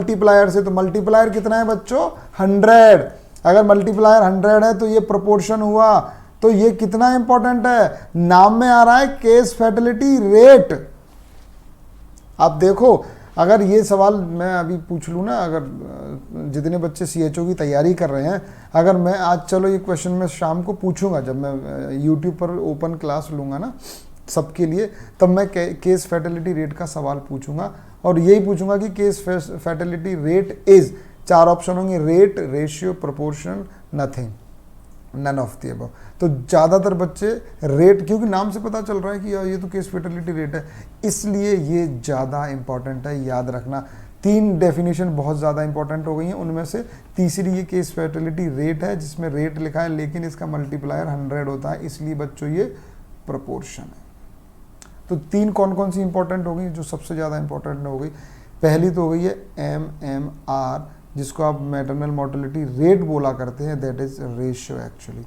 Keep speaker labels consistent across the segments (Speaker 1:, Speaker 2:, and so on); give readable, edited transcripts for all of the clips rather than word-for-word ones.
Speaker 1: Multiplier से, तो multiplier कितना है बच्चों 100। अगर मल्टीप्लायर 100 है तो ये प्रोपोर्शन हुआ। तो ये कितना इंपॉर्टेंट है, नाम में आ रहा है केस फर्टिलिटी रेट। आप देखो अगर ये सवाल मैं अभी पूछ लूँ ना, अगर जितने बच्चे सीएचओ की तैयारी कर रहे हैं, अगर मैं आज चलो ये क्वेश्चन मैं शाम को पूछूंगा, जब मैं यूट्यूब पर ओपन क्लास लूँगा ना सबके लिए, तब मैं केस फर्टिलिटी रेट का सवाल पूछूंगा और यही पूछूंगा कि case fertility rate is, 4 option होंगे, rate, ratio, proportion, nothing, none of the above. तो ज़्यादातर बच्चे रेट, क्योंकि नाम से पता चल रहा है कि ये तो केस फर्टिलिटी रेट है, इसलिए ये ज़्यादा इंपॉर्टेंट है, याद रखना। 3 डेफिनेशन बहुत ज़्यादा इंपॉर्टेंट हो गई हैं, उनमें से तीसरी ये केस फर्टिलिटी रेट है, जिसमें रेट लिखा है लेकिन इसका मल्टीप्लायर 100 होता है, इसलिए बच्चों ये प्रोपोर्शन है। तो 3 कौन कौन सी इंपॉर्टेंट हो गई, जो सबसे ज़्यादा इंपॉर्टेंट हो गई, पहली तो हो गई है MMR, जिसको आप मैटरनल मोर्टेलिटी रेट बोला करते हैं, दैट इज रेशियो एक्चुअली।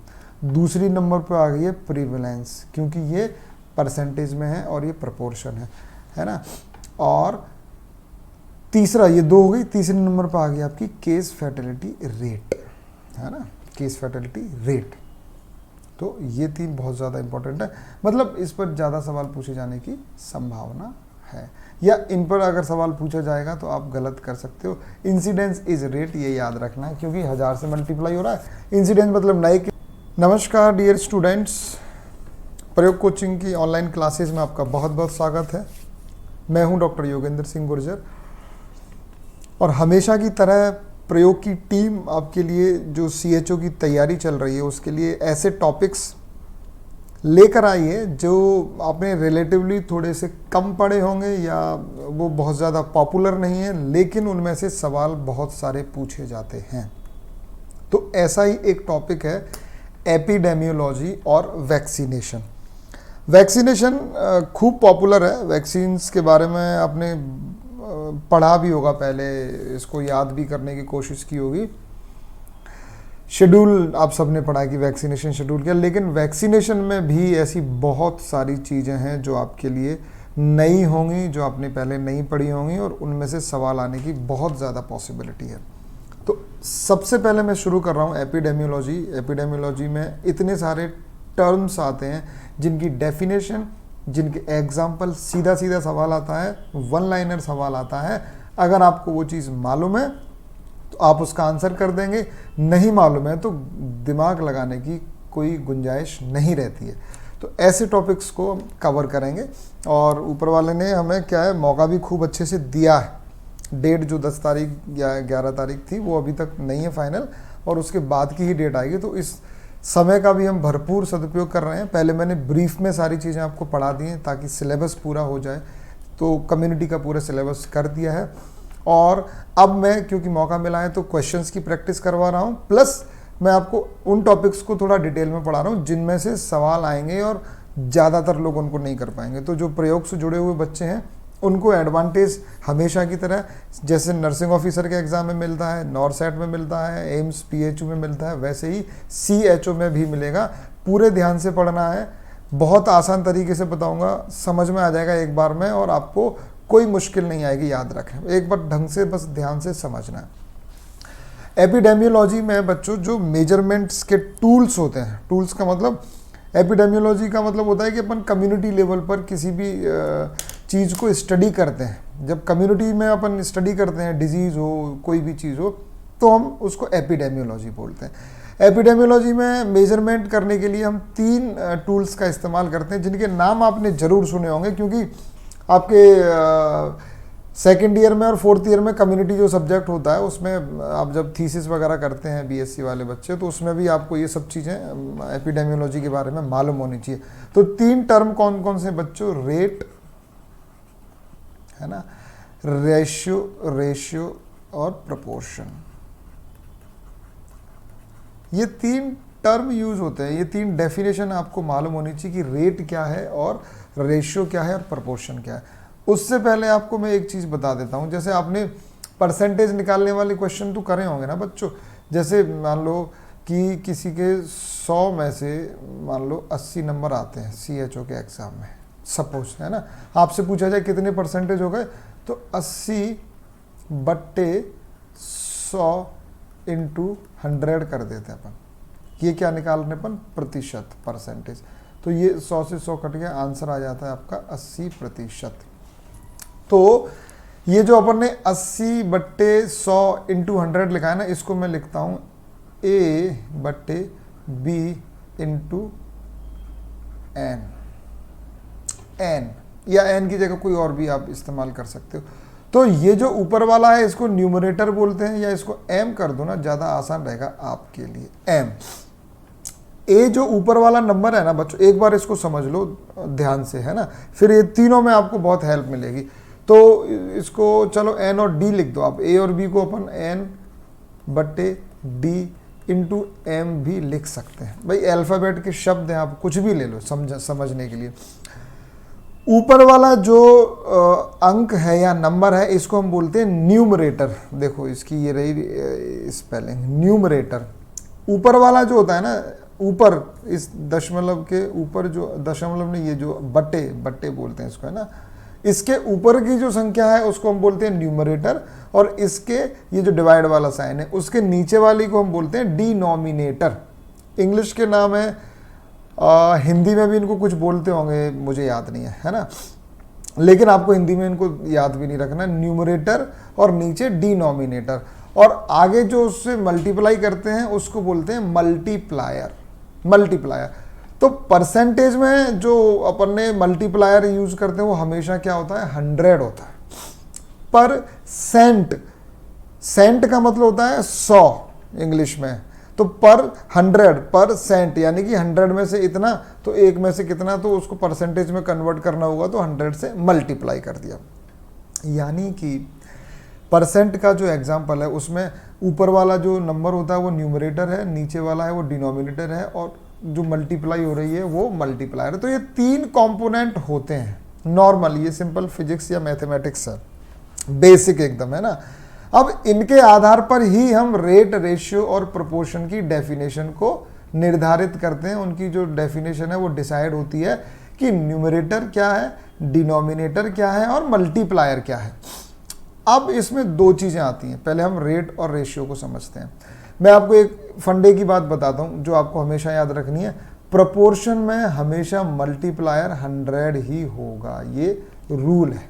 Speaker 1: दूसरी नंबर पे आ गई है प्रीवलेंस, क्योंकि ये परसेंटेज में है और ये प्रोपोर्शन है ना। और तीसरा, ये 2 हो गई, तीसरे नंबर पे आ गई आपकी केस फर्टिलिटी रेट, है ना, केस फर्टिलिटी रेट। तो ये 3 बहुत ज़्यादा इंपॉर्टेंट है, मतलब इस पर ज़्यादा सवाल पूछे जाने की संभावना है, या इन पर अगर सवाल पूछा जाएगा तो आप गलत कर सकते हो। इंसिडेंस इज रेट, ये याद रखना है, क्योंकि 1000 से मल्टीप्लाई हो रहा है। इंसिडेंस मतलब नए। नमस्कार डियर स्टूडेंट्स, प्रयोग कोचिंग की ऑनलाइन क्लासेस में आपका बहुत बहुत स्वागत है। मैं हूं डॉक्टर योगेंद्र सिंह गुर्जर, और हमेशा की तरह प्रयोग की टीम आपके लिए जो सीएचओ की तैयारी चल रही है उसके लिए ऐसे टॉपिक्स लेकर आई है जो आपने रिलेटिवली थोड़े से कम पढ़े होंगे, या वो बहुत ज़्यादा पॉपुलर नहीं है, लेकिन उनमें से सवाल बहुत सारे पूछे जाते हैं। तो ऐसा ही एक टॉपिक है एपिडेमियोलॉजी और वैक्सीनेशन। वैक्सीनेशन खूब पॉपुलर है, वैक्सीन्स के बारे में आपने पढ़ा भी होगा, पहले इसको याद भी करने की कोशिश की होगी। शेड्यूल आप सबने पढ़ा कि वैक्सीनेशन शेड्यूल क्या, लेकिन वैक्सीनेशन में भी ऐसी बहुत सारी चीज़ें हैं जो आपके लिए नई होंगी, जो आपने पहले नहीं पढ़ी होंगी, और उनमें से सवाल आने की बहुत ज़्यादा पॉसिबिलिटी है। तो सबसे पहले मैं शुरू कर रहा हूँ एपिडेमियोलॉजी। एपिडेमियोलॉजी में इतने सारे टर्म्स आते हैं जिनकी डेफिनेशन, जिनके एग्जाम्पल, सीधा सीधा सवाल आता है, 1 लाइनर सवाल आता है। अगर आपको वो चीज़ मालूम है तो आप उसका आंसर कर देंगे, नहीं मालूम है तो दिमाग लगाने की कोई गुंजाइश नहीं रहती है। तो ऐसे टॉपिक्स को हम कवर करेंगे, और ऊपर वाले ने हमें क्या है, मौका भी खूब अच्छे से दिया है। डेट जो 10 तारीख या 11 तारीख थी वो अभी तक नहीं है फाइनल, और उसके बाद की ही डेट आएगी। तो इस समय का भी हम भरपूर सदुपयोग कर रहे हैं। पहले मैंने ब्रीफ में सारी चीज़ें आपको पढ़ा दी हैं ताकि सिलेबस पूरा हो जाए, तो कम्युनिटी का पूरा सिलेबस कर दिया है। और अब मैं, क्योंकि मौका मिला है, तो क्वेश्चंस की प्रैक्टिस करवा रहा हूँ, प्लस मैं आपको उन टॉपिक्स को थोड़ा डिटेल में पढ़ा रहा हूँ जिनमें से सवाल आएंगे और ज़्यादातर लोग उनको नहीं कर पाएंगे। तो जो प्रयोग से जुड़े हुए बच्चे हैं उनको एडवांटेज हमेशा की तरह, जैसे नर्सिंग ऑफिसर के एग्ज़ाम में मिलता है, नॉरसेट में मिलता है, एम्स पीएचयू में मिलता है, वैसे ही सीएचओ में भी मिलेगा। पूरे ध्यान से पढ़ना है, बहुत आसान तरीके से बताऊंगा, समझ में आ जाएगा एक बार में, और आपको कोई मुश्किल नहीं आएगी, याद रखें। एक बार ढंग से बस ध्यान से समझना है। एपिडेमियोलॉजी में बच्चों जो मेजरमेंट्स के टूल्स होते हैं, टूल्स का मतलब, एपिडेमियोलॉजी का मतलब होता है कि अपन कम्युनिटी लेवल पर किसी भी चीज़ को स्टडी करते हैं। जब कम्युनिटी में अपन स्टडी करते हैं, डिजीज़ हो, कोई भी चीज़ हो, तो हम उसको एपिडेमियोलॉजी बोलते हैं। एपिडेमियोलॉजी में मेजरमेंट करने के लिए हम 3 टूल्स का इस्तेमाल करते हैं, जिनके नाम आपने ज़रूर सुने होंगे, क्योंकि आपके सेकेंड ईयर में और 4th ईयर में कम्युनिटी जो सब्जेक्ट होता है उसमें आप जब थीसिस वगैरह करते हैं बीएससी वाले बच्चे, तो उसमें भी आपको ये सब चीज़ें एपिडेमियोलॉजी के बारे में मालूम होनी चाहिए। तो 3 टर्म कौन कौन से बच्चों, रेट है ना, रेशियो और प्रोपोर्शन, ये 3 टर्म यूज होते हैं। ये 3 डेफिनेशन आपको मालूम होनी चाहिए कि रेट क्या है और रेशियो क्या है और प्रोपोर्शन क्या है। उससे पहले आपको मैं एक चीज़ बता देता हूँ, जैसे आपने परसेंटेज निकालने वाले क्वेश्चन तो करे होंगे ना बच्चों। जैसे मान लो कि किसी के 100 में से मान लो 80 नंबर आते हैं सीएचओ के एग्ज़ाम में, सपोज, है ना। आपसे पूछा जाए कितने परसेंटेज हो गए, तो 80 बट्टे 100 इंटू 100 कर देते हैं अपन। ये क्या निकाल रहे अपन? प्रतिशत, परसेंटेज। तो ये 100 से 100 कट गया, आंसर आ जाता है आपका 80%। तो ये जो अपन ने 80 बट्टे 100 इंटू 100 लिखा है ना, इसको मैं लिखता हूं A बट्टे B इंटू एन। एन या एन की जगह कोई और भी आप इस्तेमाल कर सकते हो। तो ये जो ऊपर वाला है इसको न्यूमरेटर बोलते हैं, या इसको एम कर दो ना, ज़्यादा आसान रहेगा आपके लिए। एम, ए जो ऊपर वाला नंबर है ना बच्चों, एक बार इसको समझ लो ध्यान से, है ना, फिर ये तीनों में आपको बहुत हेल्प मिलेगी। तो इसको चलो एन और डी लिख दो आप। ए और बी को अपन एन बट्टे डी इंटू एम भी लिख सकते हैं। भाई अल्फ़ाबेट के शब्द हैं, आप कुछ भी ले लो समझने के लिए। ऊपर वाला जो अंक है या नंबर है, इसको हम बोलते हैं न्यूमरेटर। देखो इसकी ये रही स्पेलिंग, न्यूमरेटर। ऊपर वाला जो होता है ना, ऊपर इस दशमलव के ऊपर जो दशमलव नहीं, ये जो बट्टे बट्टे बोलते हैं इसको, है ना, इसके ऊपर की जो संख्या है उसको हम बोलते हैं न्यूमरेटर, और इसके ये जो डिवाइड वाला साइन है उसके नीचे वाली को हम बोलते हैं डिनोमिनेटर। इंग्लिश के नाम है, हिंदी में भी इनको कुछ बोलते होंगे, मुझे याद नहीं है ना, लेकिन आपको हिंदी में इनको याद भी नहीं रखना। न्यूमरेटर और नीचे डिनोमिनेटर, और आगे जो उससे मल्टीप्लाई करते हैं उसको बोलते हैं मल्टीप्लायर। मल्टीप्लायर तो परसेंटेज में जो अपन ने मल्टीप्लायर यूज करते हैं वो हमेशा क्या होता है? 100 होता है। पर सेंट का मतलब होता है 100 इंग्लिश में, तो पर 100% यानी कि 100 में से इतना, तो एक में से कितना, तो उसको परसेंटेज में कन्वर्ट करना होगा, तो 100 से मल्टीप्लाई कर दिया। यानी कि परसेंट का जो एग्जाम्पल है उसमें ऊपर वाला जो नंबर होता है वो न्यूमरेटर है, नीचे वाला है वो डिनोमिनेटर है, और जो मल्टीप्लाई हो रही है वो मल्टीप्लायर है। तो ये 3 कंपोनेंट होते हैं नॉर्मल, ये सिंपल फिजिक्स या मैथमेटिक्स है, बेसिक एकदम, है ना। अब इनके आधार पर ही हम रेट, रेशियो और प्रोपोर्शन की डेफिनेशन को निर्धारित करते हैं। उनकी जो डेफिनेशन है वो डिसाइड होती है कि न्यूमरेटर क्या है, डिनोमिनेटर क्या है और मल्टीप्लायर क्या है। अब इसमें 2 चीज़ें आती हैं। पहले हम रेट और रेशियो को समझते हैं। मैं आपको एक फंडे की बात बताता हूँ जो आपको हमेशा याद रखनी है। प्रोपोर्शन में हमेशा मल्टीप्लायर 100 ही होगा, ये रूल है।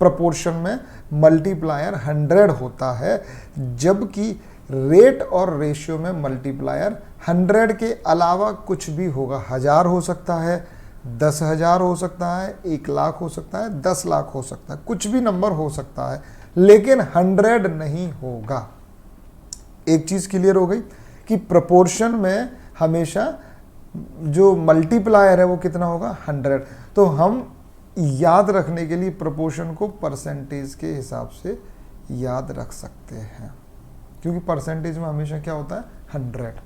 Speaker 1: प्रोपोर्शन में मल्टीप्लायर 100 होता है, जबकि रेट और रेशियो में मल्टीप्लायर 100 के अलावा कुछ भी होगा। 1000 हो सकता है, 10,000 हो सकता है, 1 लाख हो सकता है, 10 लाख हो सकता है, कुछ भी नंबर हो सकता है, लेकिन 100 नहीं होगा। एक चीज क्लियर हो गई कि प्रोपोर्शन में हमेशा जो मल्टीप्लायर है वो कितना होगा? 100। तो हम याद रखने के लिए प्रोपोर्शन को परसेंटेज के हिसाब से याद रख सकते हैं, क्योंकि परसेंटेज में हमेशा क्या होता है? 100।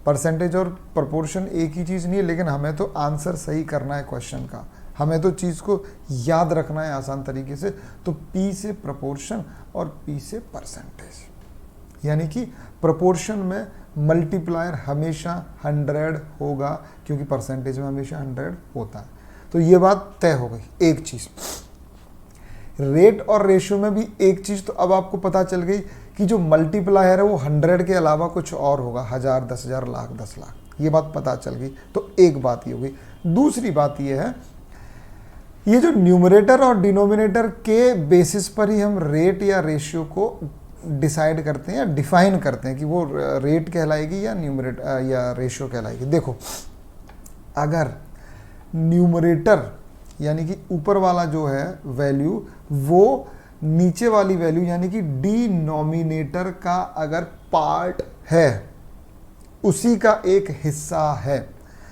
Speaker 1: परसेंटेज और प्रोपोर्शन एक ही चीज़ नहीं है, लेकिन हमें तो आंसर सही करना है क्वेश्चन का, हमें तो चीज़ को याद रखना है आसान तरीके से। तो P से प्रोपोर्शन और P से परसेंटेज, यानी कि प्रोपोर्शन में मल्टीप्लायर हमेशा 100 होगा, क्योंकि परसेंटेज में हमेशा 100 होता है। तो ये बात तय हो गई। एक चीज़ रेट और रेशियो में भी एक चीज़ तो अब आपको पता चल गई कि जो मल्टीप्लायर है वो 100 के अलावा कुछ और होगा, 1000, 10,000, लाख, 10 लाख, ये बात पता चल गई। तो एक बात ये हो गई। दूसरी बात ये है, ये जो न्यूमरेटर और डिनोमिनेटर के बेसिस पर ही हम रेट या रेशियो को डिसाइड करते हैं या डिफाइन करते हैं कि वो रेट कहलाएगी या न्यूमरेटर या रेशियो कहलाएगी। देखो, अगर न्यूमरेटर यानी कि ऊपर वाला जो है वैल्यू, वो नीचे वाली वैल्यू यानी कि डिनोमिनेटर का अगर पार्ट है, उसी का एक हिस्सा है।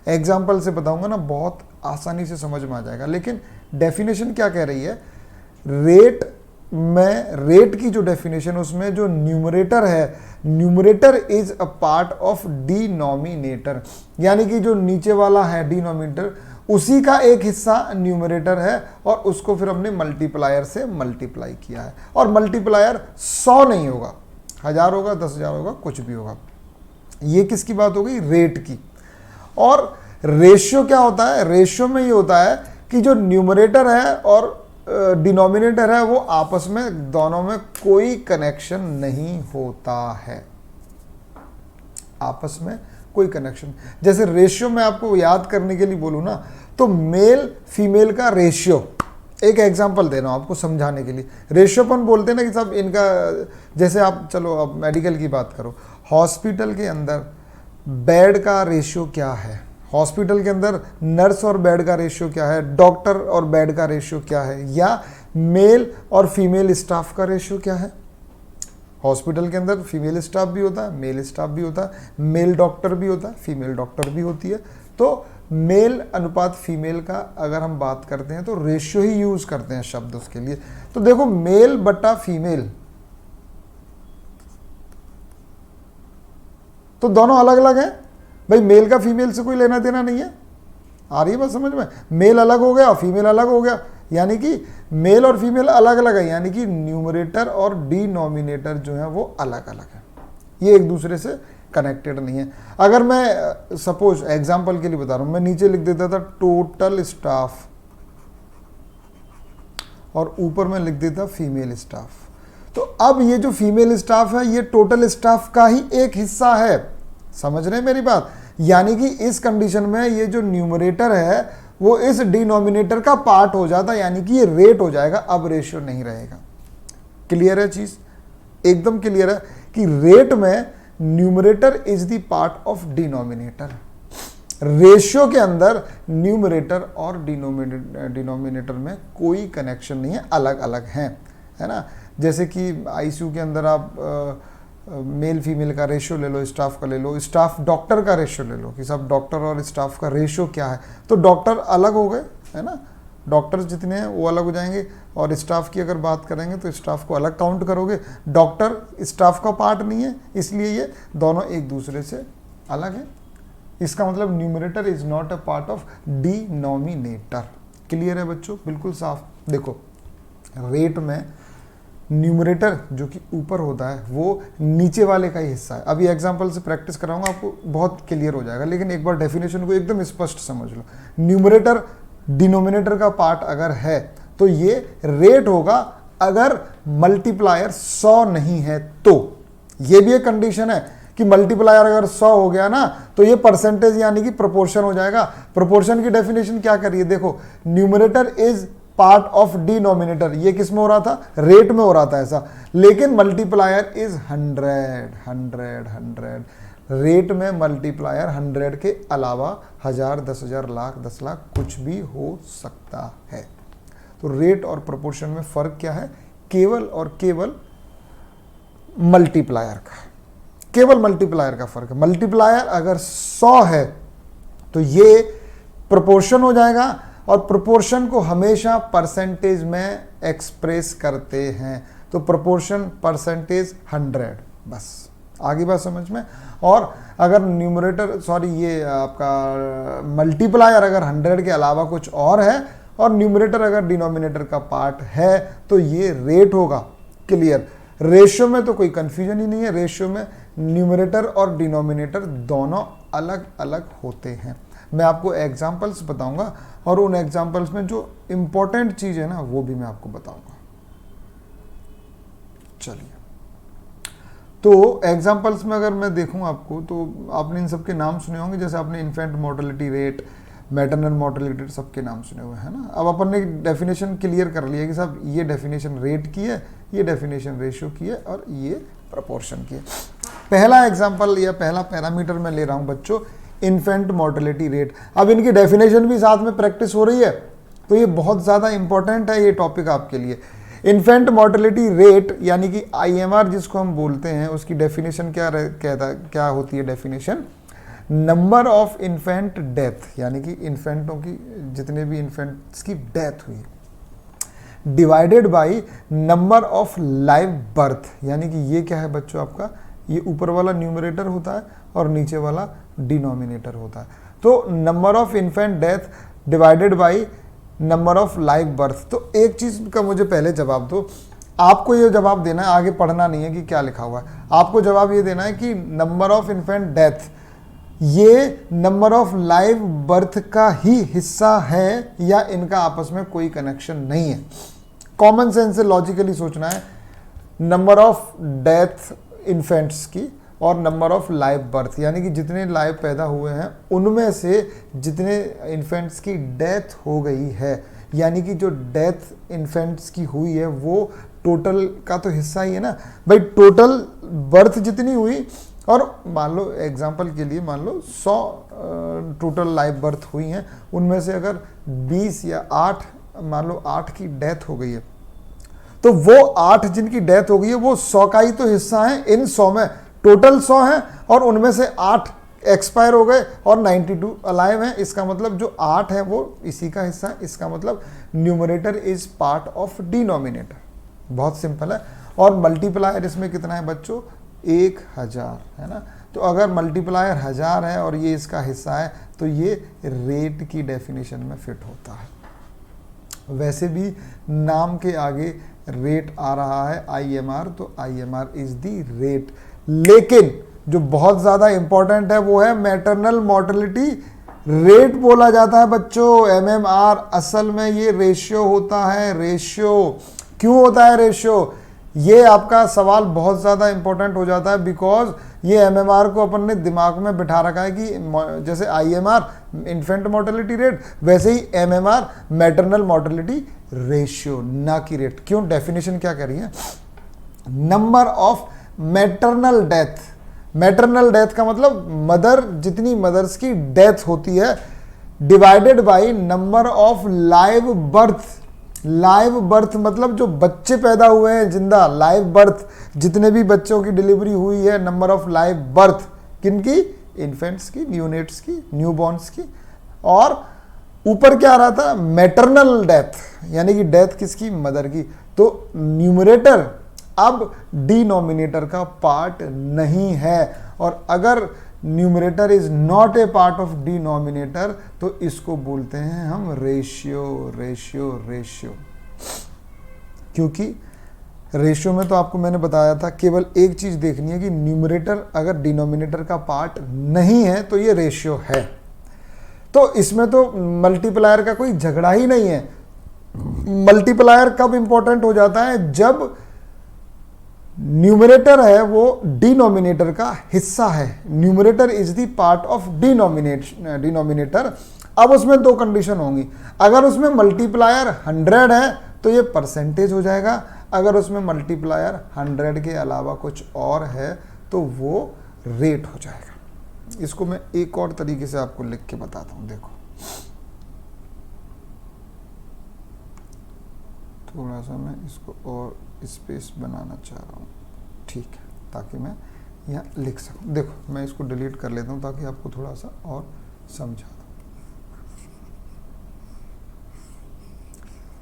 Speaker 1: एग्जाम्पल से बताऊंगा ना, बहुत आसानी से समझ में आ जाएगा। लेकिन डेफिनेशन क्या कह रही है? रेट में, रेट की जो डेफिनेशन उसमें जो न्यूमरेटर है, numerator is a part of denominator, यानी कि जो नीचे वाला है डिनोमिनेटर, उसी का एक हिस्सा न्यूमरेटर है, और उसको फिर हमने मल्टीप्लायर से मल्टीप्लाई किया है। और मल्टीप्लायर 100 नहीं होगा, 1000 होगा, 10,000 होगा, कुछ भी होगा। ये किसकी बात हो गई? रेट की। और रेशियो क्या होता है? रेशियो में ये होता है कि जो न्यूमरेटर है और डिनोमिनेटर है वो आपस में दोनों में कोई कनेक्शन नहीं होता है, आपस में कोई कनेक्शन। जैसे रेशियो में आपको याद करने के लिए बोलूं ना, तो मेल फीमेल का रेशियो, एक एग्जांपल दे रहा हूं आपको समझाने के लिए। रेशियो अपन बोलते हैं ना कि सब इनका, जैसे आप चलो अब मेडिकल की बात करो, हॉस्पिटल के अंदर बेड का रेशियो क्या है, हॉस्पिटल के अंदर नर्स और बेड का रेशियो क्या है, डॉक्टर और बेड का रेशियो क्या है, या मेल और फीमेल स्टाफ का रेशियो क्या है। हॉस्पिटल के अंदर फीमेल स्टाफ भी होता है, मेल स्टाफ भी होता है, मेल डॉक्टर भी होता है, फीमेल डॉक्टर भी होती है। तो मेल अनुपात फीमेल का अगर हम बात करते हैं तो रेशियो ही यूज करते हैं शब्द उसके लिए। तो देखो मेल बटा फीमेल, तो दोनों अलग अलग हैं भाई, मेल का फीमेल से कोई लेना देना नहीं है। आ रही है बात समझ में? मेल अलग हो गया और फीमेल अलग हो गया, यानी कि मेल और फीमेल अलग अलग है, यानी कि न्यूमरेटर और डिनोमिनेटर जो है वो अलग अलग है, ये एक दूसरे से कनेक्टेड नहीं है। अगर मैं सपोज एग्जांपल के लिए बता रहा हूं, मैं नीचे लिख देता था टोटल स्टाफ और ऊपर में लिख देता फीमेल स्टाफ, तो अब ये जो फीमेल स्टाफ है ये टोटल स्टाफ का ही एक हिस्सा है। समझ रहे हैं मेरी बात? यानी कि इस कंडीशन में ये जो न्यूमरेटर है वो इस डिनोमिनेटर का पार्ट हो जाता है, यानी कि ये रेट हो जाएगा, अब रेशियो नहीं रहेगा। क्लियर है चीज? एकदम क्लियर है कि रेट में numerator is the part of denominator. Ratio के अंदर न्यूमरेटर और डिनोमिनेटर में कोई कनेक्शन नहीं है, अलग अलग हैं, है ना। जैसे कि आईसीयू के अंदर आप मेल फीमेल का रेशियो ले लो, स्टाफ का ले लो, स्टाफ डॉक्टर का रेशियो ले लो कि सब डॉक्टर और स्टाफ का रेशियो क्या है, तो डॉक्टर अलग हो गए, है ना, डॉक्टर्स जितने हैं वो अलग हो जाएंगे, और स्टाफ की अगर बात करेंगे तो स्टाफ को अलग काउंट करोगे। डॉक्टर स्टाफ का पार्ट नहीं है, इसलिए ये दोनों एक दूसरे से अलग है। इसका मतलब numerator is not a part of denominator. Clear है बच्चों? बिल्कुल साफ। देखो रेट में न्यूमरेटर जो कि ऊपर होता है वो नीचे वाले का ही हिस्सा है। अभी एग्जांपल से प्रैक्टिस कराऊंगा, आपको बहुत क्लियर हो जाएगा, लेकिन एक बार डेफिनेशन को एकदम स्पष्ट समझ लो। न्यूमरेटर डिनोमिनेटर का पार्ट अगर है तो ये रेट होगा, अगर मल्टीप्लायर 100 नहीं है तो। ये भी एक कंडीशन है कि मल्टीप्लायर अगर 100 हो गया ना तो ये परसेंटेज यानी कि प्रोपोर्शन हो जाएगा। प्रोपोर्शन की डेफिनेशन क्या करिए, देखो numerator is part of denominator, ये किस में हो रहा था? रेट में हो रहा था ऐसा, लेकिन मल्टीप्लायर इज 100। रेट में मल्टीप्लायर 100 के अलावा 1000, 10,000, लाख, 10 लाख कुछ भी हो सकता है। तो रेट और प्रोपोर्शन में फर्क क्या है? केवल और केवल मल्टीप्लायर का, केवल मल्टीप्लायर का फर्क है। मल्टीप्लायर अगर 100 है तो ये प्रोपोर्शन हो जाएगा, और प्रोपोर्शन को हमेशा परसेंटेज में एक्सप्रेस करते हैं, तो प्रोपोर्शन परसेंटेज 100, बस आगे बात समझ में। और अगर न्यूमरेटर ये आपका मल्टीप्लायर अगर 100 के अलावा कुछ और है और न्यूमरेटर अगर डिनोमिनेटर का पार्ट है तो ये रेट होगा। क्लियर? रेशियो में तो कोई कंफ्यूजन ही नहीं है, रेशियो में न्यूमरेटर और डिनोमिनेटर दोनों अलग अलग होते हैं। मैं आपको एग्जाम्पल्स बताऊंगा और उन एग्जाम्पल्स में जो इंपॉर्टेंट चीज है ना वो भी मैं आपको बताऊंगा। चलिए, तो एग्जाम्पल्स में अगर मैं देखूं आपको, तो आपने इन सबके नाम सुने होंगे, जैसे आपने infant mortality rate, maternal mortality rate, सबके नाम सुने हुए हैं ना। अब अपन ने डेफिनेशन क्लियर कर लिया कि साहब ये डेफिनेशन रेट की है, ये डेफिनेशन रेशियो की है और ये प्रोपोर्शन की है। पहला एग्जाम्पल या पहला पैरामीटर मैं ले रहा हूं बच्चों, इन्फेंट मोर्टेलिटी रेट। अब इनकी डेफिनेशन भी साथ में प्रैक्टिस हो रही है, तो ये बहुत ज़्यादा इंपॉर्टेंट है ये टॉपिक आपके लिए। इन्फेंट मोर्टेलिटी रेट यानी कि IMR जिसको हम बोलते हैं, उसकी डेफिनेशन क्या होती है? Definition number of infant death, यानी कि इन्फेंटों की, जितने भी इन्फेंट्स की डेथ हुई, divided by number of live birth, यानी कि ये क्या है बच्चों आपका, ये ऊपर वाला न्यूमरेटर होता है और नीचे वाला डिनोमिनेटर होता है। तो number of infant death divided by number of live birth. तो एक चीज का मुझे पहले जवाब दो, आपको ये जवाब देना है, आगे पढ़ना नहीं है कि क्या लिखा हुआ है, आपको जवाब ये देना है कि नंबर ऑफ इन्फेंट डेथ ये नंबर ऑफ लाइव बर्थ का ही हिस्सा है या इनका आपस में कोई कनेक्शन नहीं है। कॉमन सेंस से लॉजिकली सोचना है, नंबर ऑफ डेथ इन्फेंट्स की और नंबर ऑफ लाइव बर्थ, यानी कि जितने लाइव पैदा हुए हैं उनमें से जितने इन्फेंट्स की डेथ हो गई है, यानी कि जो डेथ इन्फेंट्स की हुई है वो टोटल का तो हिस्सा ही है ना भाई। टोटल बर्थ जितनी हुई, और मान लो एग्जांपल के लिए मान लो 100 टोटल लाइव बर्थ हुई हैं, उनमें से अगर 20 या 8 मान लो 8 की डेथ हो गई है, तो वो 8 जिनकी डेथ हो गई है वो 100 का ही तो हिस्सा है। इन 100 में टोटल 100 हैं और उनमें से 8 एक्सपायर हो गए और 92 अलाइव हैं। इसका मतलब जो 8 है वो इसी का हिस्सा है। इसका मतलब numerator is part of denominator. बहुत सिंपल है। और मल्टीप्लायर इसमें कितना है बच्चों? 1000 है ना। तो अगर मल्टीप्लायर 1000 है और ये इसका हिस्सा है तो ये रेट की डेफिनेशन में फिट होता है। वैसे भी नाम के आगे रेट आ रहा है IMR, तो IMR इज दी रेट। लेकिन जो बहुत ज्यादा इंपॉर्टेंट है वो है मैटरनल मॉर्टेलिटी रेट बोला जाता है बच्चों। MMR असल में ये रेशियो होता है। रेशियो क्यों होता है रेशियो? ये आपका सवाल बहुत ज़्यादा इंपॉर्टेंट हो जाता है बिकॉज ये MMR को अपन ने दिमाग में बिठा रखा है कि जैसे IMR इन्फेंट मोर्टेलिटी रेट, वैसे ही MMR मैटरनल मोर्टेलिटी रेशियो, ना कि रेट। क्यों? डेफिनेशन क्या कह रही है? Number of maternal death. Maternal death का मतलब मदर, जितनी मदर्स की डेथ होती है divided by number of live birth. Live birth मतलब जो बच्चे पैदा हुए हैं जिंदा, लाइव बर्थ, जितने भी बच्चों की डिलीवरी हुई है, नंबर ऑफ लाइव बर्थ किनकी? इन्फेंट्स की, न्यूनेट्स की, न्यूबॉर्न्स की। और ऊपर क्या आ रहा था? मैटरनल डेथ, यानी कि डेथ किसकी? मदर की। तो न्यूमरेटर अब डिनोमिनेटर का पार्ट नहीं है। और अगर numerator is not a part of denominator तो इसको बोलते हैं हम रेशियो। रेशियो रेशियो क्योंकि रेशियो में तो आपको मैंने बताया था केवल एक चीज देखनी है कि न्यूमरेटर अगर डिनोमिनेटर का पार्ट नहीं है तो ये रेशियो है। तो इसमें तो मल्टीप्लायर का कोई झगड़ा ही नहीं है। मल्टीप्लायर कब इंपॉर्टेंट हो जाता है? जब न्यूमरेटर है वो डिनोमिनेटर का हिस्सा है। Numerator is the part of denominator. अब उसमें दो कंडीशन होंगी। अगर उसमें मल्टीप्लायर 100 है तो ये परसेंटेज हो जाएगा। अगर उसमें मल्टीप्लायर 100 के अलावा कुछ और है तो वो रेट हो जाएगा। इसको मैं एक और तरीके से आपको लिख के बताता हूं। देखो थोड़ा सा मैं इसको और स्पेस बनाना चाह रहा हूँ, ठीक है, ताकि मैं यहाँ लिख सकूँ। देखो मैं इसको डिलीट कर लेता हूँ ताकि आपको थोड़ा सा और समझा दूँ।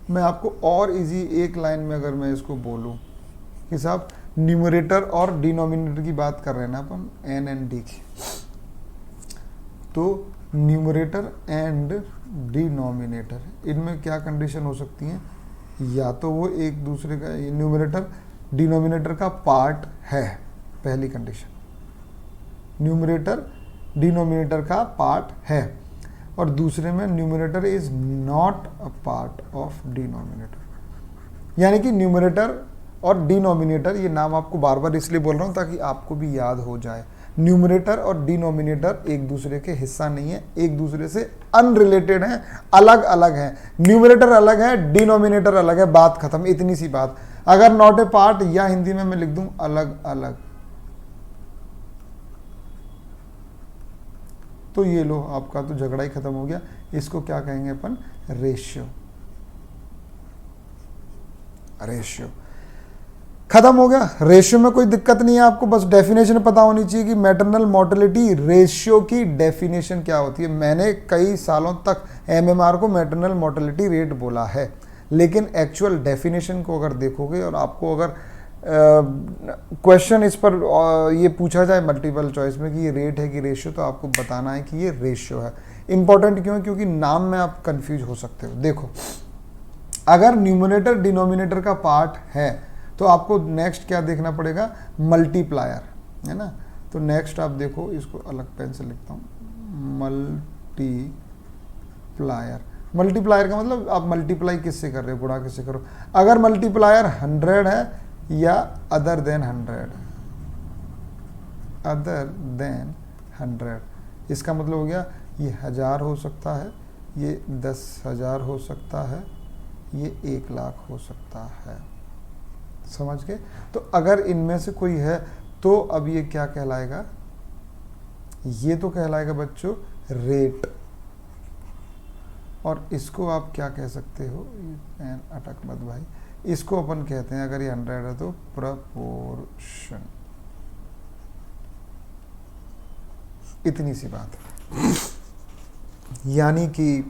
Speaker 1: मैं आपको और इजी एक लाइन में अगर मैं इसको बोलूँ कि साहब न्यूमरेटर और डिनोमिनेटर की बात कर रहे हैं ना अपन, एन एंड डी की, तो न्यूमरेटर एंड डिनोमिनेटर इनमें क्या कंडीशन हो सकती है? या तो वो एक दूसरे का, न्यूमरेटर डिनोमिनेटर का पार्ट है, पहली कंडीशन, न्यूमरेटर डिनोमिनेटर का पार्ट है, और दूसरे में numerator is not a part of denominator. यानी कि न्यूमरेटर और डिनोमिनेटर, ये नाम आपको बार बार इसलिए बोल रहा हूँ ताकि आपको भी याद हो जाए। न्यूमरेटर और डिनोमिनेटर एक दूसरे के हिस्सा नहीं है, एक दूसरे से अनरिलेटेड हैं, अलग अलग हैं। न्यूमरेटर अलग है, डिनोमिनेटर अलग है, बात खत्म, इतनी सी बात। अगर नॉट ए पार्ट, या हिंदी में मैं लिख दूं अलग अलग, तो ये लो आपका तो झगड़ा ही खत्म हो गया। इसको क्या कहेंगे अपन? रेशियो। रेशियो खत्म हो गया। रेशियो में कोई दिक्कत नहीं है आपको, बस डेफिनेशन पता होनी चाहिए कि मैटरनल मोर्टेलिटी रेशियो की डेफिनेशन क्या होती है। मैंने कई सालों तक MMR को मैटरनल मोर्टेलिटी रेट बोला है, लेकिन एक्चुअल डेफिनेशन को अगर देखोगे और आपको अगर क्वेश्चन इस पर ये पूछा जाए मल्टीपल चॉइस में कि ये रेट है कि रेशियो, तो आपको बताना है कि ये रेशियो है। इंपॉर्टेंट क्यों है? क्योंकि नाम में आप कंफ्यूज हो सकते हो। देखो अगर न्यूमरेटर डिनोमिनेटर का पार्ट है तो आपको नेक्स्ट क्या देखना पड़ेगा? मल्टीप्लायर, है ना। तो नेक्स्ट आप देखो, इसको अलग पेन से लिखता हूँ, मल्टीप्लायर। मल्टीप्लायर का मतलब आप मल्टीप्लाई किससे कर रहे हो, गुणा किससे करो। अगर मल्टीप्लायर 100 है या अदर देन 100, अदर देन 100, इसका मतलब हो गया ये 1000 हो सकता है, ये 10,000 हो सकता है, ये 1,00,000 हो सकता है। समझ गए? तो अगर इनमें से कोई है तो अब ये क्या कहलाएगा, ये तो कहलाएगा बच्चों रेट, और इसको आप क्या कह सकते हो, अटक मत भाई, इसको अपन कहते हैं अगर ये 100 है तो प्रपोर्शन। इतनी सी बात है। यानी कि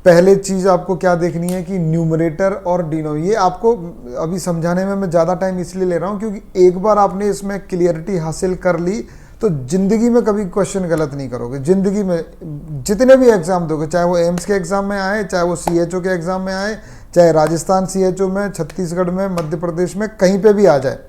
Speaker 1: पहले चीज आपको क्या देखनी है कि न्यूमरेटर और डिनो, ये आपको अभी समझाने में मैं ज़्यादा टाइम इसलिए ले रहा हूँ क्योंकि एक बार आपने इसमें क्लियरिटी हासिल कर ली तो जिंदगी में कभी क्वेश्चन गलत नहीं करोगे। जिंदगी में जितने भी एग्जाम दोगे, चाहे वो एम्स के एग्जाम में आए, चाहे वो CHO के एग्जाम में आए, चाहे राजस्थान CHO में, छत्तीसगढ़ में, मध्य प्रदेश में, कहीं पे भी आ जाए,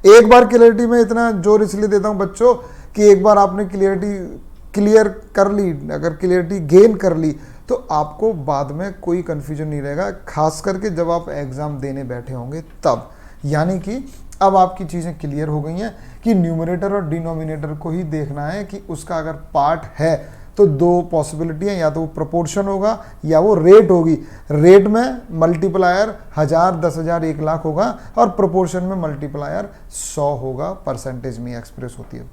Speaker 1: एक बार क्लियरिटी में इतना जोर इसलिए देता हूँ बच्चों कि एक बार आपने क्लियरिटी क्लियर कर ली, अगर क्लियरिटी गेन कर ली तो आपको बाद में कोई कन्फ्यूजन नहीं रहेगा, खास करके जब आप एग्जाम देने बैठे होंगे तब। यानी कि अब आपकी चीज़ें क्लियर हो गई हैं कि न्यूमरेटर और डिनोमिनेटर को ही देखना है कि उसका अगर पार्ट है तो दो पॉसिबिलिटी है, या तो वो प्रोपोर्शन होगा या वो रेट होगी। रेट में मल्टीप्लायर 1000, 10,000, 1,00,000 होगा, और प्रोपोर्शन में मल्टीप्लायर 100 होगा, परसेंटेज में एक्सप्रेस होती है।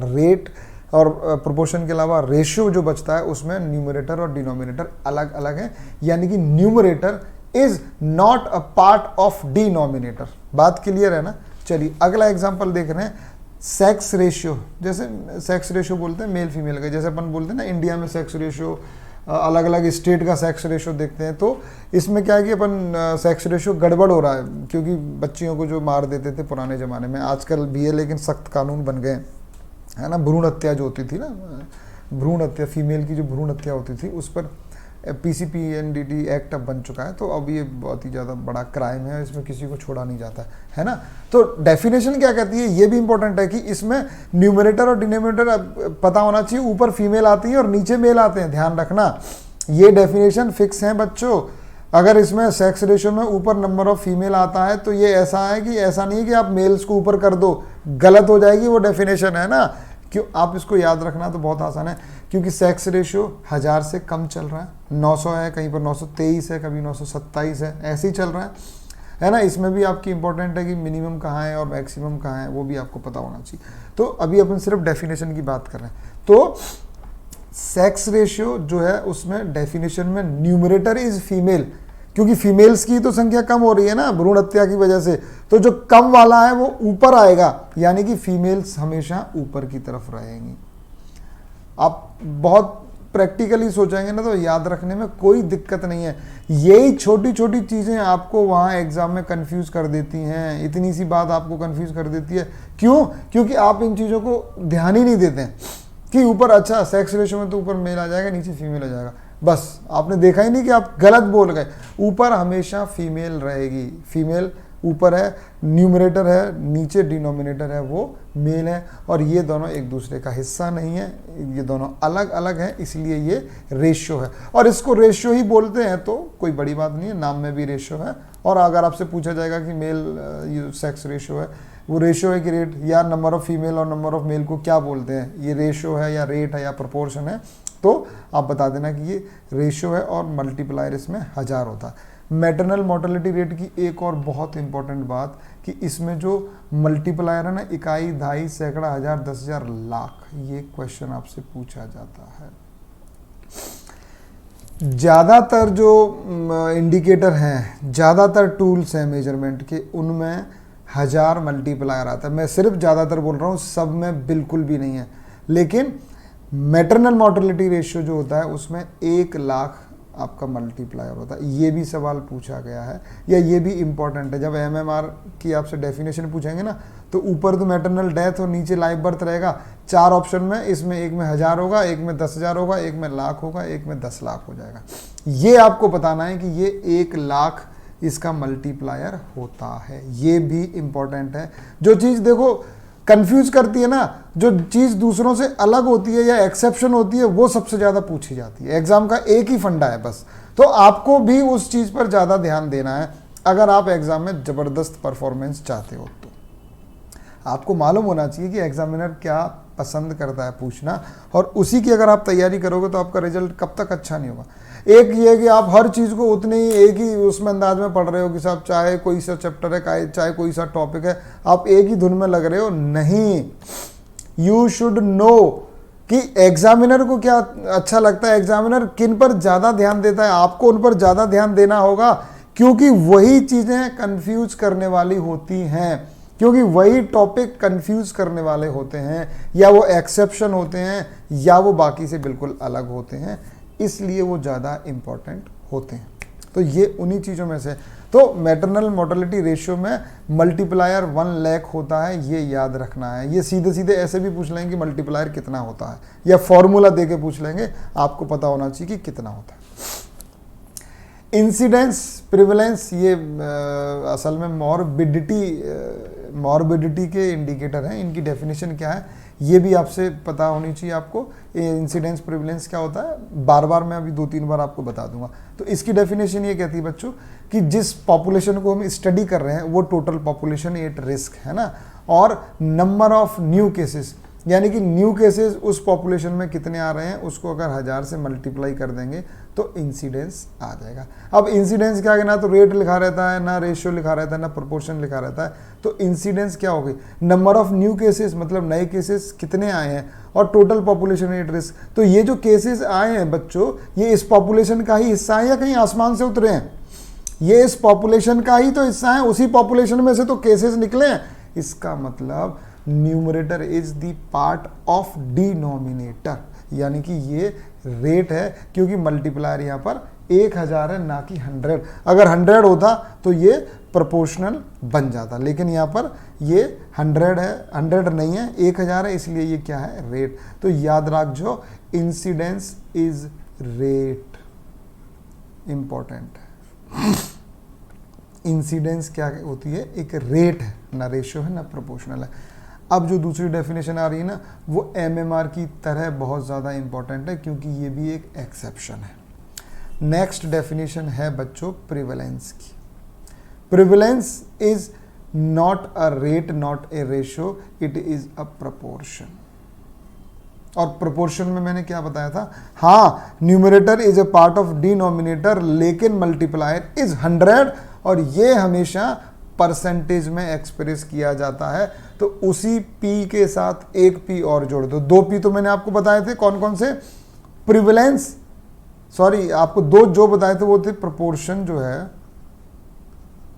Speaker 1: रेट और प्रोपोर्शन के अलावा रेशियो जो बचता है उसमें न्यूमरेटर और डिनोमिनेटर अलग अलग है, यानी कि numerator is not a part of denominator. बात क्लियर है ना? चलिए अगला एग्जांपल देख रहे हैं, सेक्स रेशियो। जैसे सेक्स रेशियो बोलते हैं मेल फीमेल का, जैसे अपन बोलते हैं ना इंडिया में सेक्स रेशियो, अलग अलग स्टेट का सेक्स रेशियो देखते हैं। तो इसमें क्या है कि अपन सेक्स रेशियो गड़बड़ हो रहा है, क्योंकि बच्चियों को जो मार देते थे पुराने ज़माने में, आजकल भी है लेकिन सख्त कानून बन गए है ना। भ्रूण हत्या जो होती थी ना, भ्रूण हत्या, फीमेल की जो भ्रूण हत्या होती थी, उस पर PCPNDT एक्ट अब बन चुका है। तो अब ये बहुत ही ज़्यादा बड़ा क्राइम है, इसमें किसी को छोड़ा नहीं जाता है ना। तो डेफिनेशन क्या कहती है, ये भी इंपॉर्टेंट है कि इसमें न्यूमरेटर और डिनोमिनेटर पता होना चाहिए, ऊपर फीमेल आती है और नीचे मेल आते हैं, ध्यान रखना। ये डेफिनेशन फिक्स है बच्चों। अगर इसमें सेक्स रेशियो में ऊपर नंबर ऑफ फीमेल आता है तो ये ऐसा है कि ऐसा नहीं है कि आप मेल्स को ऊपर कर दो, गलत हो जाएगी वो डेफिनेशन, है ना। क्यों, आप इसको याद रखना तो बहुत आसान है, क्योंकि सेक्स रेशियो 1000 से कम चल रहा है, 900 है, कहीं पर 923 है, कभी 927 है, ऐसे ही चल रहा है ना। इसमें भी आपकी इंपॉर्टेंट है कि मिनिमम कहाँ है और मैक्सिमम कहाँ है, वो भी आपको पता होना चाहिए। तो अभी अपन सिर्फ डेफिनेशन की बात कर रहे हैं। तो सेक्स रेशियो जो है उसमें डेफिनेशन में न्यूमरेटर इज फीमेल, क्योंकि फीमेल्स की तो संख्या कम हो रही है ना भ्रूण हत्या की वजह से, तो जो कम वाला है वो ऊपर आएगा, यानी कि फीमेल्स हमेशा ऊपर की तरफ रहेंगी। आप बहुत प्रैक्टिकली सोचेंगे ना तो याद रखने में कोई दिक्कत नहीं है। यही छोटी छोटी चीज़ें आपको वहाँ एग्जाम में कंफ्यूज कर देती हैं, इतनी सी बात आपको कंफ्यूज कर देती है। क्यों? क्योंकि आप इन चीज़ों को ध्यान ही नहीं देते हैं कि ऊपर अच्छा सेक्स रेशियो में तो ऊपर मेल आ जाएगा, नीचे फीमेल आ जाएगा। बस आपने देखा ही नहीं कि आप गलत बोल गए। ऊपर हमेशा फीमेल रहेगी, फीमेल ऊपर है, न्यूमरेटर है, नीचे डिनोमिनेटर है वो मेल है, और ये दोनों एक दूसरे का हिस्सा नहीं है, ये दोनों अलग अलग हैं, इसलिए ये रेशियो है। और इसको रेशियो ही बोलते हैं तो कोई बड़ी बात नहीं है, नाम में भी रेशियो है। और अगर आपसे पूछा जाएगा कि मेल सेक्स रेशियो है, वो रेशियो है कि रेट, या नंबर ऑफ फीमेल और नंबर ऑफ मेल को क्या बोलते हैं, ये रेशियो है या रेट है या प्रोपोर्शन है, तो आप बता देना कि ये रेशियो है और मल्टीप्लायर इसमें 1000 होता है। मैटरनल मोर्टेलिटी रेट की एक और बहुत इंपॉर्टेंट बात कि इसमें जो मल्टीप्लायर है ना, इकाई, दहाई, सैकड़ा, 1000, 10,000, लाख, ये क्वेश्चन आपसे पूछा जाता है। ज़्यादातर जो इंडिकेटर हैं, ज़्यादातर टूल्स हैं मेजरमेंट के, उनमें 1000 मल्टीप्लायर आता है। मैं सिर्फ ज़्यादातर बोल रहा हूँ, सब में बिल्कुल भी नहीं है। लेकिन मैटरनल मोर्टेलिटी रेशियो जो होता है उसमें 1,00,000 आपका मल्टीप्लायर होता है। ये भी सवाल पूछा गया है, या ये भी इंपॉर्टेंट है। जब MMR की आपसे डेफिनेशन पूछेंगे ना, तो ऊपर तो मैटरनल डेथ और नीचे लाइव बर्थ रहेगा। 4 ऑप्शन में, इसमें एक में 1000 होगा, एक में 10,000 होगा, एक में लाख होगा, एक में 10 लाख हो जाएगा। ये आपको बताना है कि ये 1,00,000 इसका मल्टीप्लायर होता है। ये भी इंपॉर्टेंट है। जो चीज़ देखो कंफ्यूज करती है ना, जो चीज़ दूसरों से अलग होती है या एक्सेप्शन होती है वो सबसे ज़्यादा पूछी जाती है। एग्जाम का एक ही फंडा है बस, तो आपको भी उस चीज़ पर ज़्यादा ध्यान देना है अगर आप एग्जाम में ज़बरदस्त परफॉर्मेंस चाहते हो। तो आपको मालूम होना चाहिए कि एग्जामिनर क्या पसंद करता है पूछना, और उसी की अगर आप तैयारी करोगे तो आपका रिजल्ट कब तक अच्छा नहीं होगा। एक ये कि आप हर चीज़ को उतने ही एक ही उसमें अंदाज में पढ़ रहे हो कि साहब चाहे कोई सा चैप्टर है, चाहे कोई सा टॉपिक है, आप एक ही धुन में लग रहे हो, नहीं। यू शुड नो कि एग्जामिनर को क्या अच्छा लगता है, एग्जामिनर किन पर ज़्यादा ध्यान देता है, आपको उन पर ज़्यादा ध्यान देना होगा, क्योंकि वही चीज़ें कंफ्यूज करने वाली होती हैं, क्योंकि वही टॉपिक कंफ्यूज करने वाले होते हैं, या वो एक्सेप्शन होते हैं, या वो बाकी से बिल्कुल अलग होते हैं, इसलिए वो ज़्यादा इम्पॉर्टेंट होते हैं। तो ये उन्हीं चीज़ों में से। तो मैटरनल मोर्टेलिटी रेशियो में मल्टीप्लायर 1 लाख होता है, ये याद रखना है। ये सीधे सीधे ऐसे भी पूछ लेंगे कि मल्टीप्लायर कितना होता है, या फॉर्मूला दे के पूछ लेंगे, आपको पता होना चाहिए कि कितना होता है। इंसिडेंस प्रिवलेंस, ये असल में मॉर्बिडिटी के इंडिकेटर हैं। इनकी डेफिनेशन क्या है ये भी आपसे पता होनी चाहिए आपको। इंसिडेंस प्रिवलेंस क्या होता है, बार बार मैं अभी 2-3 बार आपको बता दूंगा। तो इसकी डेफिनेशन ये कहती है बच्चों कि जिस पॉपुलेशन को हम स्टडी कर रहे हैं वो टोटल पॉपुलेशन एट रिस्क है ना, और नंबर ऑफ न्यू केसेस, यानी कि न्यू केसेस उस पॉपुलेशन में कितने आ रहे हैं, उसको अगर 1000 से मल्टीप्लाई कर देंगे तो इंसिडेंस आ जाएगा। अब इंसिडेंस क्या है, ना तो रेट लिखा रहता है, ना रेशियो लिखा रहता है, ना प्रोपोर्शन लिखा रहता है। तो इंसिडेंस क्या होगी, नंबर ऑफ न्यू केसेस मतलब नए केसेस कितने आए हैं, और टोटल पॉपुलेशन एट रिस्क। तो ये जो केसेस आए हैं बच्चों, ये इस पॉपुलेशन का ही हिस्सा है या कहीं आसमान से उतरे हैं, ये इस पॉपुलेशन का ही तो हिस्सा है, उसी पॉपुलेशन में से तो केसेस निकले हैं। इसका मतलब numerator is the part of denominator, यानी कि ये रेट है, क्योंकि मल्टीप्लायर यहाँ पर 1000 है ना कि 100। अगर 100 होता तो ये प्रोपोर्शनल बन जाता, लेकिन यहाँ पर ये 100 है, 100 नहीं है, 1000 है, इसलिए ये क्या है, रेट। तो याद रख जो इंसिडेंस इज रेट, इंपॉर्टेंट है। इंसिडेंस क्या होती है, एक रेट है, ना रेशियो है ना प्रोपोर्शनल है। अब जो दूसरी डेफिनेशन आ रही है ना, वो एमएमआर की तरह बहुत ज़्यादा इंपॉर्टेंट है, क्योंकि ये भी एक एक्सेप्शन है। नेक्स्ट डेफिनेशन है बच्चों प्रिवेलेंस की। Prevalence is not a rate, not a ratio, it is a proportion. और प्रोपोर्शन में मैंने क्या बताया था, हाँ numerator is a part of denominator, लेकिन मल्टीप्लायर इज 100, और ये हमेशा परसेंटेज में एक्सप्रेस किया जाता है। तो उसी पी के साथ एक पी और जोड़ दो, 2 पी तो मैंने आपको बताए थे, कौन कौन से, प्रिवेलेंस, सॉरी आपको 2 जो बताए थे वो थे प्रोपोर्शन जो है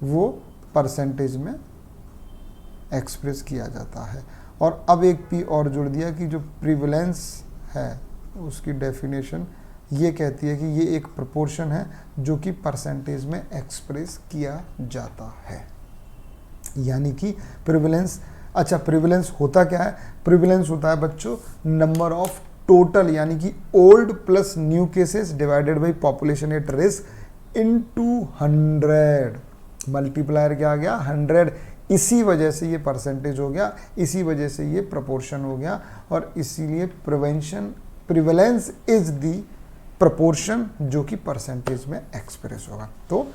Speaker 1: वो परसेंटेज में एक्सप्रेस किया जाता है, और अब एक पी और जोड़ दिया कि जो प्रिवेलेंस है उसकी डेफिनेशन ये कहती है कि ये एक प्रोपोर्शन है जो कि परसेंटेज में एक्सप्रेस किया जाता है। यानी कि प्रिवेलेंस, अच्छा प्रिवेलेंस होता क्या है, प्रिवेलेंस होता है बच्चों नंबर ऑफ टोटल, यानी कि old plus new cases divided by population at risk into 100। Multiplier क्या आ गया, 100, इसी वजह से ये परसेंटेज हो गया, इसी वजह से ये प्रोपोर्शन हो गया, और इसीलिए प्रिवेलेंस इज दी प्रोपोर्शन जो कि परसेंटेज में एक्सप्रेस होगा। तो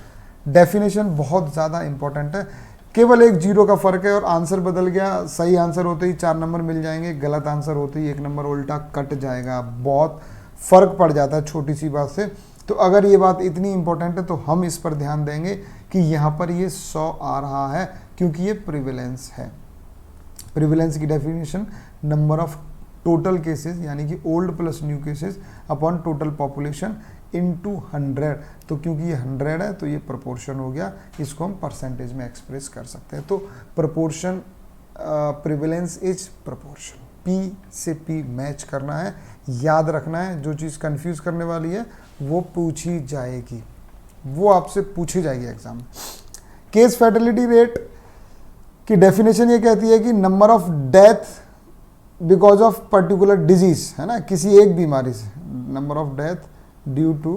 Speaker 1: डेफिनेशन बहुत ज़्यादा इंपॉर्टेंट है, केवल एक 0 का फर्क है और आंसर बदल गया। सही आंसर होते ही 4 नंबर मिल जाएंगे, गलत आंसर होते ही 1 नंबर उल्टा कट जाएगा। बहुत फर्क पड़ जाता है छोटी सी बात से। तो अगर ये बात इतनी इंपॉर्टेंट है तो हम इस पर ध्यान देंगे कि यहाँ पर ये 100 आ रहा है, क्योंकि ये प्रिवेलेंस है। प्रिवेलेंस की definition number of total cases, यानी कि old plus new cases upon total population into 100। तो क्योंकि ये 100 है तो ये प्रोपोर्शन हो गया, इसको हम परसेंटेज में एक्सप्रेस कर सकते हैं। तो proportion, prevalence is proportion, P से पी मैच करना है, याद रखना है। जो चीज़ कंफ्यूज करने वाली है वो पूछी जाएगी, वो आपसे पूछी जाएगी एग्जाम में। केस फैटेलिटी रेट की डेफिनेशन ये कहती है कि number of death because of particular disease, है ना, किसी एक बीमारी से, number of death due to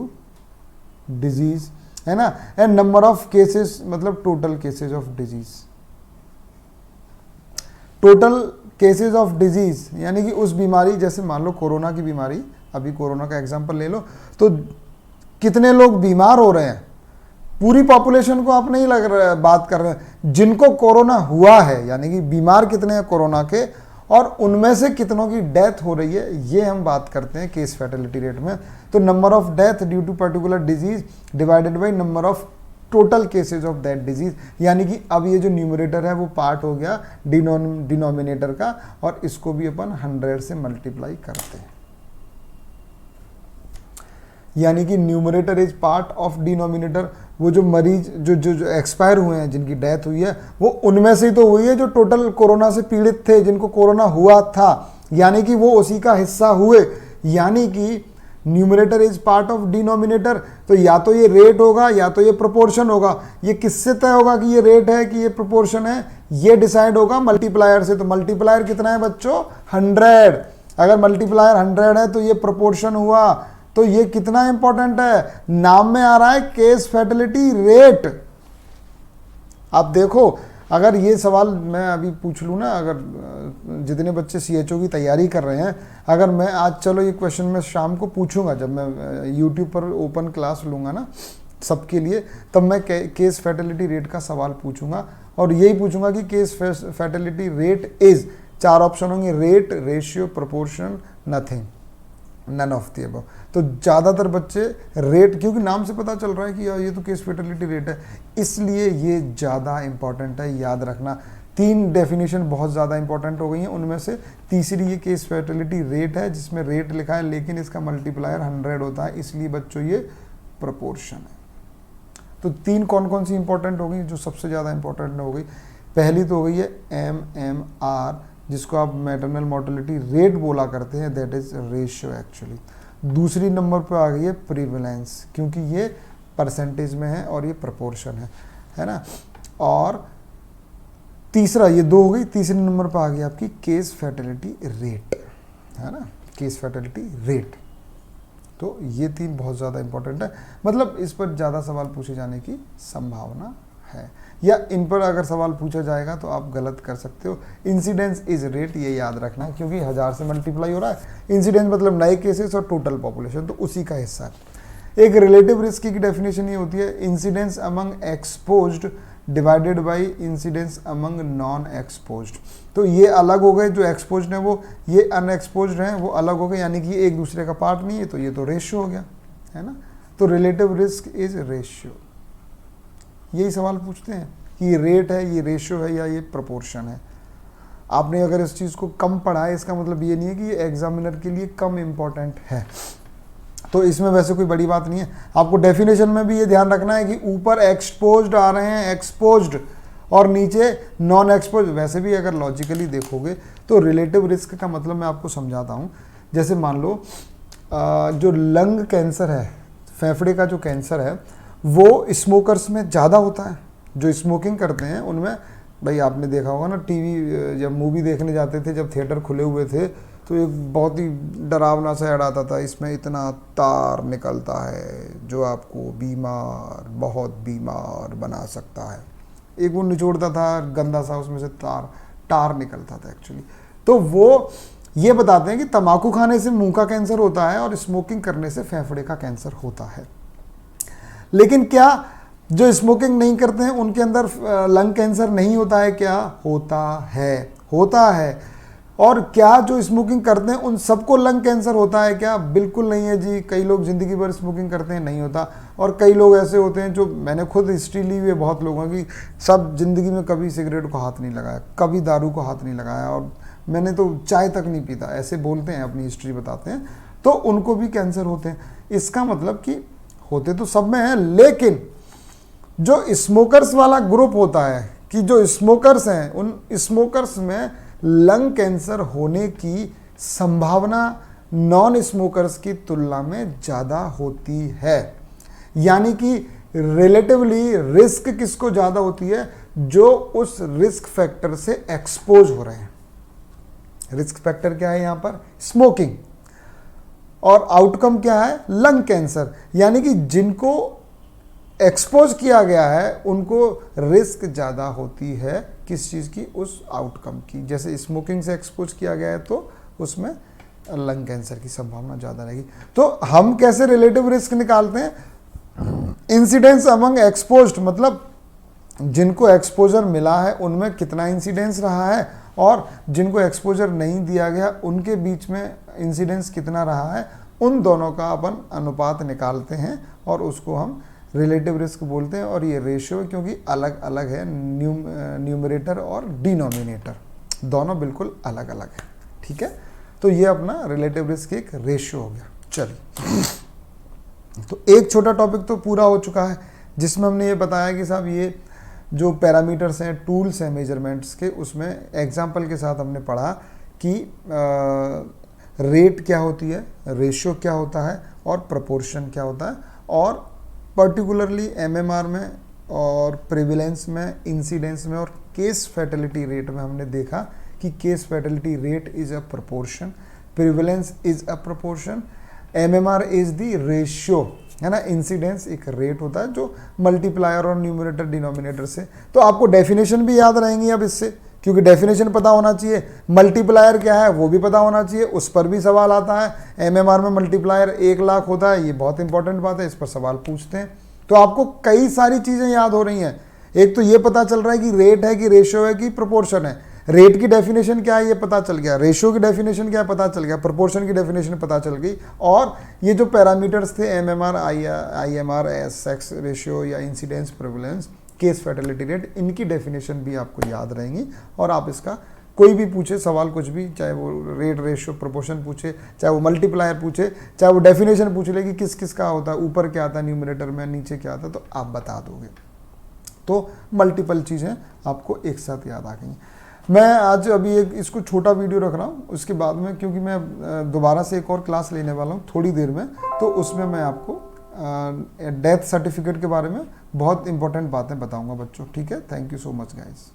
Speaker 1: disease, है ना, एंड नंबर ऑफ केसेस मतलब total cases of disease. Total cases of disease, यानी कि उस बीमारी, जैसे मान लो कोरोना की बीमारी, अभी कोरोना का एग्जांपल ले लो, तो कितने लोग बीमार हो रहे हैं, पूरी पॉपुलेशन को आप नहीं लग रहा बात कर रहे हैं, जिनको कोरोना हुआ है, यानी कि बीमार कितने हैं कोरोना के, और उनमें से कितनों की डेथ हो रही है, ये हम बात करते हैं केस फैटेलिटी रेट में। तो number of death due to particular disease divided by number of total cases of that disease, यानी कि अब ये जो न्यूमरेटर है वो पार्ट हो गया डिनोमिनेटर का, और इसको भी अपन 100 से मल्टीप्लाई करते हैं, यानी कि numerator is part of denominator. वो जो मरीज जो एक्सपायर हुए हैं, जिनकी डेथ हुई है, वो उनमें से ही तो हुई है जो टोटल कोरोना से पीड़ित थे, जिनको कोरोना हुआ था, यानी कि वो उसी का हिस्सा हुए, यानी कि numerator is part of denominator. तो या तो ये रेट होगा या तो ये प्रोपोर्शन होगा। ये किससे तय होगा कि ये रेट है कि ये प्रोपोर्शन है? ये डिसाइड होगा मल्टीप्लायर से। तो मल्टीप्लायर कितना है बच्चों? 100। अगर मल्टीप्लायर 100 है तो ये प्रोपोर्शन हुआ। तो ये कितना इंपॉर्टेंट है? नाम में आ रहा है केस फैटेलिटी रेट। आप देखो, अगर ये सवाल मैं अभी पूछ लूँ ना, अगर जितने बच्चे CHO की तैयारी कर रहे हैं, अगर मैं आज, चलो ये क्वेश्चन मैं शाम को पूछूंगा जब मैं YouTube पर ओपन क्लास लूँगा ना सबके लिए, तब मैं केस फैटेलिटी रेट का सवाल पूछूंगा, और यही पूछूंगा कि case fatality rate is, 4 option होंगे, rate, ratio, proportion, nothing, none of the above. तो ज़्यादातर बच्चे रेट, क्योंकि नाम से पता चल रहा है कि यार ये तो केस फैटेलिटी रेट है, इसलिए ये ज़्यादा इंपॉर्टेंट है, याद रखना। 3 डेफिनेशन बहुत ज़्यादा इंपॉर्टेंट हो गई हैं, उनमें से तीसरी ये केस फैटेलिटी रेट है, जिसमें रेट लिखा है लेकिन इसका मल्टीप्लायर 100 होता है, इसलिए बच्चों ये प्रोपोर्शन है। तो 3 कौन कौन सी इंपॉर्टेंट हो गई? जो सबसे ज़्यादा इंपॉर्टेंट हो गई, पहली तो हो गई है MMR, जिसको आप मैटरनल मोर्टेलिटी रेट बोला करते हैं, दैट इज रेशियो एक्चुअली। दूसरी नंबर पर आ गई है प्रीवलेंस, क्योंकि ये परसेंटेज में है और ये प्रोपोर्शन है ना। और तीसरा, ये 2 हो गई, तीसरे नंबर पर आ गई आपकी केस फैटेलिटी रेट, है ना, केस फैटेलिटी रेट। तो ये 3 बहुत ज़्यादा इंपॉर्टेंट है, मतलब इस पर ज़्यादा सवाल पूछे जाने की संभावना है, या इन पर अगर सवाल पूछा जाएगा तो आप गलत कर सकते हो। इंसिडेंस इज रेट, ये याद रखना, क्योंकि 1000 से मल्टीप्लाई हो रहा है। इंसिडेंस मतलब नए केसेस और टोटल पॉपुलेशन, तो उसी का हिस्सा है। एक रिलेटिव रिस्क की डेफिनेशन ये होती है, incidence among exposed divided by incidence among non exposed. तो ये अलग हो गए, जो एक्सपोज्ड है वो, ये अनएक्सपोज्ड हैं वो अलग हो गए, यानी कि ये एक दूसरे का पार्ट नहीं है, तो ये तो रेशियो हो गया, है ना। तो रिलेटिव रिस्क इज रेशियो। यही सवाल पूछते हैं कि ये रेट है, ये रेशियो है, या ये प्रोपोर्शन है। आपने अगर इस चीज़ को कम पढ़ा है, इसका मतलब ये नहीं है कि ये एग्जामिनर के लिए कम इम्पोर्टेंट है। तो इसमें वैसे कोई बड़ी बात नहीं है। आपको डेफिनेशन में भी ये ध्यान रखना है कि ऊपर एक्सपोज्ड आ रहे हैं, एक्सपोज्ड, और नीचे नॉन एक्सपोज्ड। वैसे भी अगर लॉजिकली देखोगे तो रिलेटिव रिस्क का मतलब मैं आपको समझाता हूँ। जैसे मान लो जो लंग कैंसर है, फेफड़े का जो कैंसर है, वो स्मोकर्स में ज़्यादा होता है। जो स्मोकिंग करते हैं उनमें, भाई आपने देखा होगा ना, टीवी जब मूवी देखने जाते थे, जब थिएटर खुले हुए थे, तो एक बहुत ही डरावना सा ऐड आता था, इसमें इतना तार निकलता है जो आपको बीमार, बहुत बीमार बना सकता है। एक वो निचोड़ता था गंदा सा, उसमें से टार निकलता था एक्चुअली। तो वो ये बताते हैं कि तंबाकू खाने से मुंह का कैंसर होता है और स्मोकिंग करने से फेफड़े का कैंसर होता है। लेकिन क्या जो स्मोकिंग नहीं करते हैं उनके अंदर लंग कैंसर नहीं होता है? क्या होता है? होता है। और क्या जो स्मोकिंग करते हैं उन सबको लंग कैंसर होता है? क्या बिल्कुल नहीं है जी। कई लोग ज़िंदगी भर स्मोकिंग करते हैं, नहीं होता। और कई लोग ऐसे होते हैं, जो मैंने खुद हिस्ट्री ली हुई है बहुत लोगों की, सब ज़िंदगी में कभी सिगरेट को हाथ नहीं लगाया, कभी दारू को हाथ नहीं लगाया, और मैंने तो चाय तक नहीं पीता, ऐसे बोलते हैं, अपनी हिस्ट्री बताते हैं, तो उनको भी कैंसर होते हैं। इसका मतलब कि होते तो सब में हैं, लेकिन जो स्मोकर्स वाला ग्रुप होता है, कि जो स्मोकर्स हैं, उन स्मोकर्स में लंग कैंसर होने की संभावना नॉन स्मोकर्स की तुलना में ज़्यादा होती है। यानी कि रिलेटिवली रिस्क किसको ज़्यादा होती है? जो उस रिस्क फैक्टर से एक्सपोज हो रहे हैं। रिस्क फैक्टर क्या है यहाँ पर? स्मोकिंग। और आउटकम क्या है? Lung cancer. यानी कि जिनको एक्सपोज किया गया है उनको रिस्क ज़्यादा होती है किस चीज़ की, उस आउटकम की। जैसे स्मोकिंग से एक्सपोज किया गया है तो उसमें लंग कैंसर की संभावना ज़्यादा रहेगी। तो हम कैसे रिलेटिव रिस्क निकालते हैं? इंसिडेंस अमंग एक्सपोज्ड, मतलब जिनको एक्सपोजर मिला है उनमें कितना इंसिडेंस रहा है, और जिनको एक्सपोजर नहीं दिया गया उनके बीच में इंसिडेंस कितना रहा है, उन दोनों का अपन अनुपात निकालते हैं और उसको हम रिलेटिव रिस्क बोलते हैं। और ये रेशियो क्योंकि अलग अलग है, न्यूमरेटर और डिनोमिनेटर दोनों बिल्कुल अलग अलग है, ठीक है। तो ये अपना रिलेटिव रिस्क एक रेशियो हो गया। चलिए, तो एक छोटा टॉपिक तो पूरा हो चुका है जिसमें हमने ये बताया कि साहब ये जो पैरामीटर्स हैं, टूल्स हैं मेजरमेंट्स के, उसमें एग्जाम्पल के साथ हमने पढ़ा कि रेट क्या होती है, रेशियो क्या होता है और प्रोपोर्शन क्या होता है, और पर्टिकुलरली एमएमआर में और प्रिविलेंस में, इंसिडेंस में और केस फैटेलिटी रेट में हमने देखा कि case fatality rate is a proportion, prevalence is a proportion, MMR is the ratio, है ना, इंसिडेंस एक रेट होता है जो मल्टीप्लायर और न्यूमरेटर डिनोमिनेटर से। तो आपको डेफिनेशन भी याद रहेंगी अब इससे, क्योंकि डेफिनेशन पता होना चाहिए, मल्टीप्लायर क्या है वो भी पता होना चाहिए, उस पर भी सवाल आता है। एमएमआर में मल्टीप्लायर 1 लाख होता है, ये बहुत इंपॉर्टेंट बात है, इस पर सवाल पूछते हैं। तो आपको कई सारी चीज़ें याद हो रही हैं। एक तो ये पता चल रहा है कि रेट है कि रेशियो है कि प्रोपोर्शन है। रेट की डेफिनेशन क्या है ये पता चल गया, रेशियो की डेफिनेशन क्या है पता चल गया, प्रोपोर्शन की डेफिनेशन पता चल गई, और ये जो पैरामीटर्स थे एमएमआर, आईएमआर, सेक्स रेशियो या incidence, prevalence, case fatality rate, इनकी डेफिनेशन भी आपको याद रहेंगी। और आप इसका कोई भी पूछे सवाल, कुछ भी, चाहे वो रेट, रेशियो, प्रोपोर्शन पूछे, चाहे वो मल्टीप्लायर पूछे, चाहे वो डेफिनेशन पूछ ले कि किस किस का होता है, ऊपर क्या आता है न्यूमरेटर में, नीचे क्या आता है, तो आप बता दोगे। तो मल्टीपल चीज़ें आपको एक साथ याद आ गई। मैं आज अभी एक इसको छोटा वीडियो रख रहा हूँ, उसके बाद में क्योंकि मैं दोबारा से एक और क्लास लेने वाला हूँ थोड़ी देर में, तो उसमें मैं आपको डेथ सर्टिफिकेट के बारे में बहुत इंपॉर्टेंट बातें बताऊंगा बच्चों, ठीक है। Thank you so much guys.